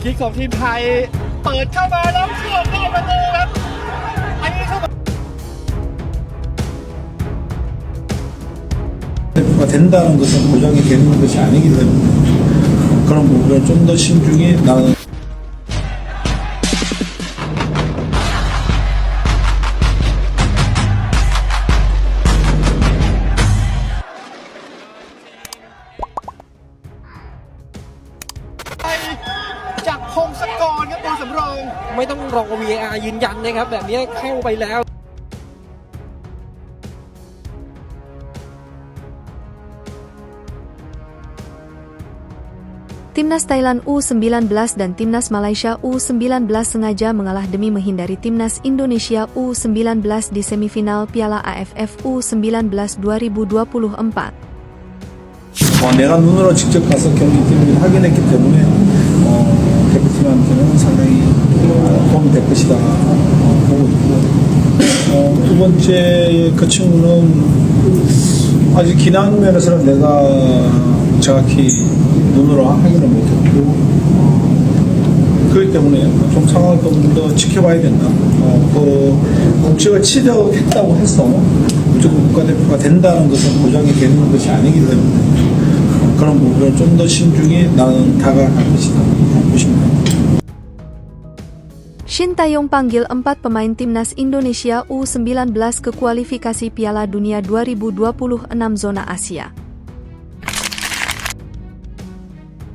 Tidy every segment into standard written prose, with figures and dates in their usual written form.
คิกของทีมไทยเปิดเข้ามาแล้วเกือบได้ประตูครับอันนี้เข้ามา가 된다는 것은 보장이 되는 것이 아니기 때문에 그런 부분을 좀 더 신중히 나는จากพงศกรครับตัวสำรองไม่ต้องรอ VAR ยืนยันนะครับแบบนี้เข้าไปแล้วTimnas Thailand U19 dan Timnas Malaysia U19 sengaja mengalah demi menghindari Timnas Indonesia U19 di semifinal Piala AFF U19 2024. 내가 눈으로 직접 가서 경기 팀을 확인했기 때문에 대표팀한테는 상당히 도움이 될 것이다 보고 있고 두 번째 그 친구는 아직 기난 면에서는 내가 정확히 눈으로 확인을 못했고 그렇기 때문에 좀 상황을 좀 더 지켜봐야 된다. 그 국제가 치료했다고 해서 무조건 국가대표가 된다는 것은 보장이 되는 것이 아니기 때문에 그런 부분을 좀 더 신중히 나는 다가갈 것이다. 보십니다. Shin Tae-yong panggil 4 pemain Timnas Indonesia U19 ke kualifikasi Piala Dunia 2026 zona Asia.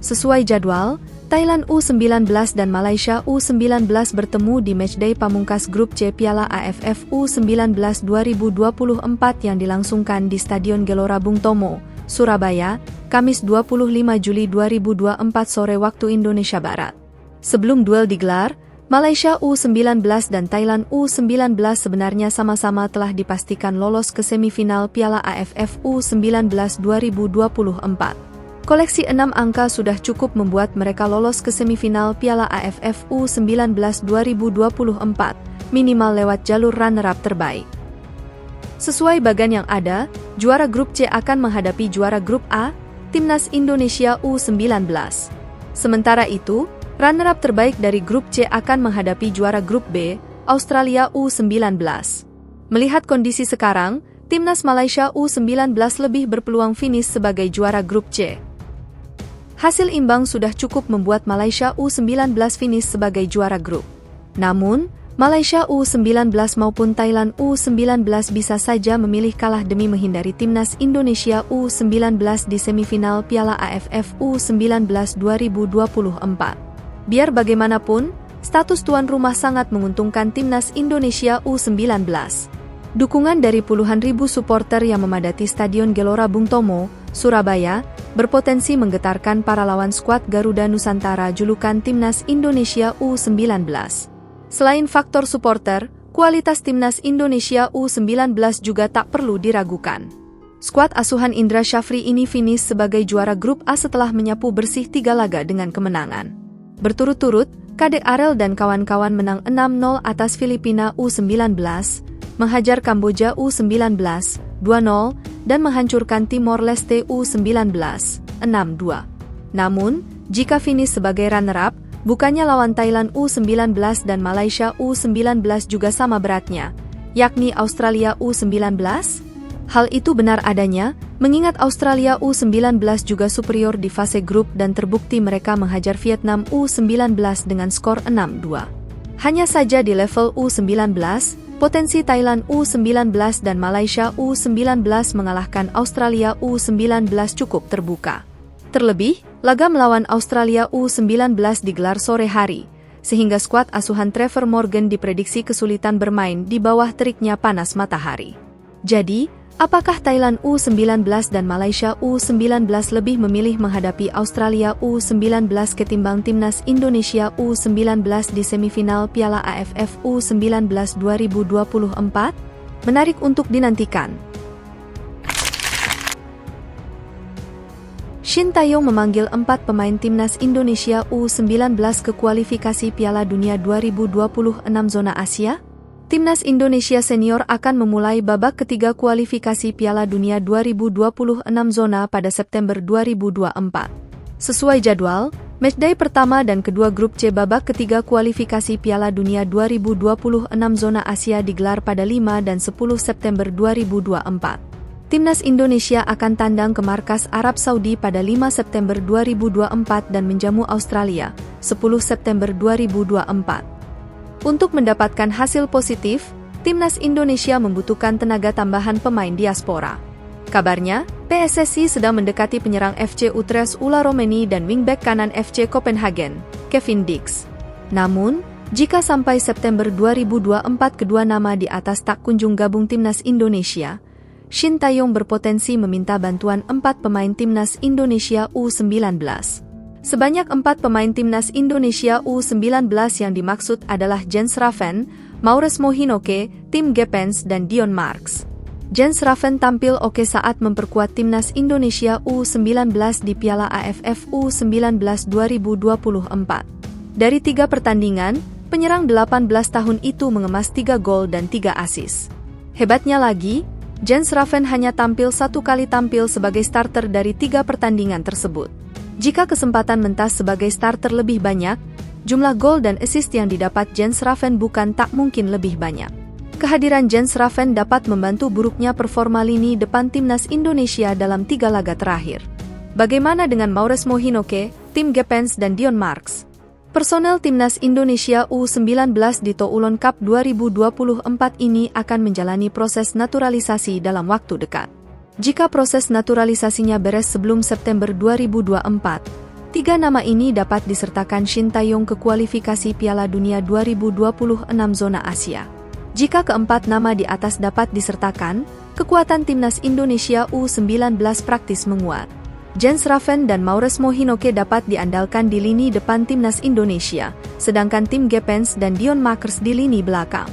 Sesuai jadwal, Thailand U19 dan Malaysia U19 bertemu di matchday pamungkas grup C Piala AFF U19 2024 yang dilangsungkan di Stadion Gelora Bung Tomo, Surabaya, Kamis 25 Juli 2024 sore waktu Indonesia Barat. Sebelum duel digelar, Malaysia U19 dan Thailand U19 sebenarnya sama-sama telah dipastikan lolos ke semifinal Piala AFF U19 2024. Koleksi 6 angka sudah cukup membuat mereka lolos ke semifinal Piala AFF U19 2024, minimal lewat jalur runner-up terbaik. Sesuai bagan yang ada, juara grup C akan menghadapi juara grup A, Timnas Indonesia U19. Sementara itu, runner-up terbaik dari grup C akan menghadapi juara grup B, Australia U19. Melihat kondisi sekarang, Timnas Malaysia U19 lebih berpeluang finish sebagai juara grup C. Hasil imbang sudah cukup membuat Malaysia U19 finish sebagai juara grup. Namun, Malaysia U19 maupun Thailand U19 bisa saja memilih kalah demi menghindari Timnas Indonesia U19 di semifinal Piala AFF U19 2024. Biar bagaimanapun, status tuan rumah sangat menguntungkan Timnas Indonesia U19. Dukungan dari puluhan ribu supporter yang memadati Stadion Gelora Bung Tomo, Surabaya, berpotensi menggetarkan para lawan skuad Garuda Nusantara julukan Timnas Indonesia U19. Selain faktor supporter, kualitas Timnas Indonesia U19 juga tak perlu diragukan. Skuad asuhan Indra Syafri ini finish sebagai juara grup A setelah menyapu bersih 3 laga dengan kemenangan. Berturut-turut, Kadek Arel dan kawan-kawan menang 6-0 atas Filipina U19, menghajar Kamboja U19, 2-0, dan menghancurkan Timor Leste U19, 6-2. Namun, jika finish sebagai runner-up, bukannya lawan Thailand U19 dan Malaysia U19 juga sama beratnya, yakni Australia U19? Hal itu benar adanya, mengingat Australia U19 juga superior di fase grup dan terbukti mereka menghajar Vietnam U19 dengan skor 6-2. Hanya saja di level U19, potensi Thailand U19 dan Malaysia U19 mengalahkan Australia U19 cukup terbuka. Terlebih, laga melawan Australia U19 digelar sore hari, sehingga skuad asuhan Trevor Morgan diprediksi kesulitan bermain di bawah teriknya panas matahari. Jadi, apakah Thailand U19 dan Malaysia U19 lebih memilih menghadapi Australia U19 ketimbang Timnas Indonesia U19 di semifinal Piala AFF U19 2024? Menarik untuk dinantikan. Shin Tae-yong memanggil 4 pemain Timnas Indonesia U19 ke kualifikasi Piala Dunia 2026 zona Asia. Timnas Indonesia Senior akan memulai babak ketiga kualifikasi Piala Dunia 2026 zona pada September 2024. Sesuai jadwal, Matchday pertama dan kedua grup C babak ketiga kualifikasi Piala Dunia 2026 zona Asia digelar pada 5 dan 10 September 2024. Timnas Indonesia akan tandang ke markas Arab Saudi pada 5 September 2024 dan menjamu Australia, 10 September 2024. Untuk mendapatkan hasil positif, Timnas Indonesia membutuhkan tenaga tambahan pemain diaspora. Kabarnya, PSSI sedang mendekati penyerang FC Utrecht Ula Romeni dan wingback kanan FC Copenhagen, Kevin Dix. Namun, jika sampai September 2024 kedua nama di atas tak kunjung gabung Timnas Indonesia, Shin Tae-yong berpotensi meminta bantuan 4 pemain Timnas Indonesia U19. Sebanyak 4 pemain Timnas Indonesia U19 yang dimaksud adalah Jens Raven, Maures Mohinoke, Tim Gepens, dan Dion Marks. Jens Raven tampil oke saat memperkuat Timnas Indonesia U19 di Piala AFF U19 2024. Dari 3 pertandingan, penyerang 18 tahun itu mengemas 3 gol dan 3 assist. Hebatnya lagi, Jens Raven hanya tampil 1 kali tampil sebagai starter dari 3 pertandingan tersebut. Jika kesempatan mentas sebagai starter lebih banyak, jumlah gol dan assist yang didapat Jens Raven bukan tak mungkin lebih banyak. Kehadiran Jens Raven dapat membantu buruknya performa lini depan Timnas Indonesia dalam 3 laga terakhir. Bagaimana dengan Maures Mohinoke, Tim Gepens, dan Dion Marks? Personel Timnas Indonesia U19 di Toulon Cup 2024 ini akan menjalani proses naturalisasi dalam waktu dekat. Jika proses naturalisasinya beres sebelum September 2024, 3 nama ini dapat disertakan Shin Tae-yong ke kualifikasi Piala Dunia 2026 zona Asia. Jika keempat nama di atas dapat disertakan, kekuatan Timnas Indonesia U19 praktis menguat. Jens Raven dan Maures Mohinoke dapat diandalkan di lini depan Timnas Indonesia, sedangkan Tim Gepens dan Dion Marks di lini belakang.